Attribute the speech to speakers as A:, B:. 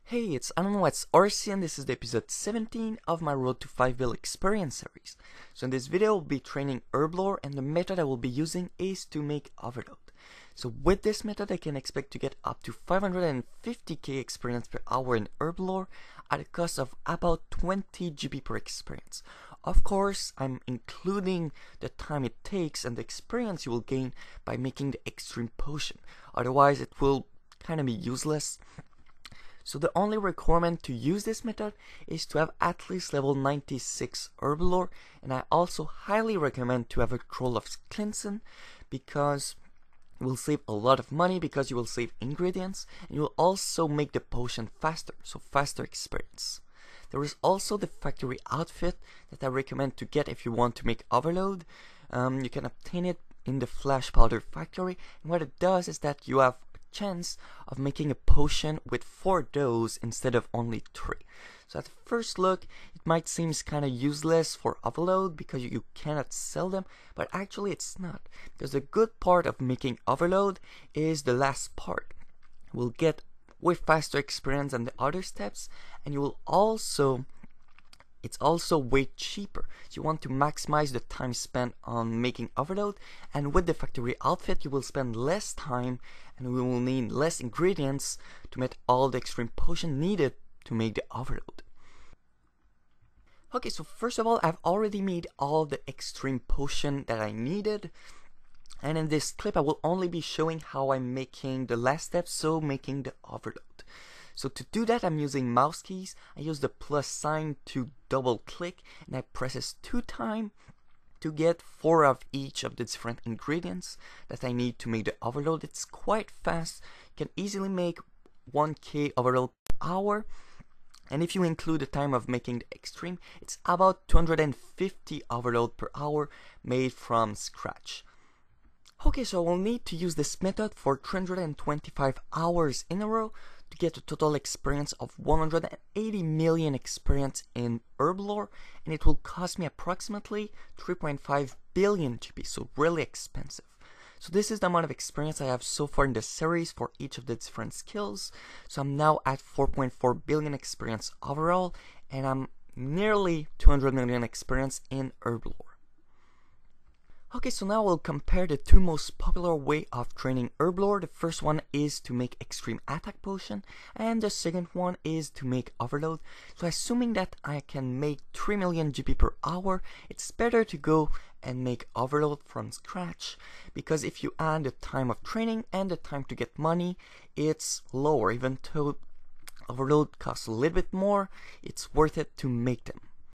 A: Hey, it's IdkWhatsRc and this is the episode 17 of my Road to 5 Bils experience series. So in this video, I'll be training Herblore and the method I will be using is to make overload. So with this method, I can expect to get up to 550k experience per hour in Herblore at a cost of about 20 GB per experience. Of course, I'm including the time it takes and the experience you will gain by making the extreme potion. Otherwise, it will kind of be useless. So the only requirement to use this method is to have at least level 96 Herblore, and I also highly recommend to have a Troll of Cleansing because you will save a lot of money because you will save ingredients and you will also make the potion faster, so faster experience. There is also the factory outfit that I recommend to get if you want to make overload. You can obtain it in the flash powder factory, and what it does is that you have chance of making a potion with 4 doughs instead of only 3. So at first look, it might seem kind of useless for overload because you cannot sell them, but actually it's not, because the good part of making overload is the last part. You will get way faster experience than the other steps, and you will also it's also way cheaper. So you want to maximize the time spent on making overload, and with the factory outfit you will spend less time and we will need less ingredients to make all the extreme potion needed to make the overload. Okay, so first of all, I've already made all the extreme potion that I needed, and in this clip I will only be showing how I'm making the last step, so making the overload. So to do that, I'm using mouse keys. I use the plus sign to double click and I press it 2 times to get 4 of each of the different ingredients that I need to make the overload. It's quite fast. You can easily make 1k overload per hour. And if you include the time of making the extreme, it's about 250 overload per hour made from scratch. Okay, so I will need to use this method for 325 hours in a row to get a total experience of 180 million experience in Herblore, and it will cost me approximately 3.5 billion GB, so really expensive. So this is the amount of experience I have so far in the series for each of the different skills. So I'm now at 4.4 billion experience overall, and I'm nearly 200 million experience in Herblore. Okay, so now we'll compare the 2 most popular way of training Herblore. The first one is to make extreme attack potion, and the second one is to make overload. So assuming that I can make 3 million GB per hour, it's better to go and make overload from scratch, because if you add the time of training and the time to get money, it's lower. Even though overload costs a little bit more, it's worth it to make them.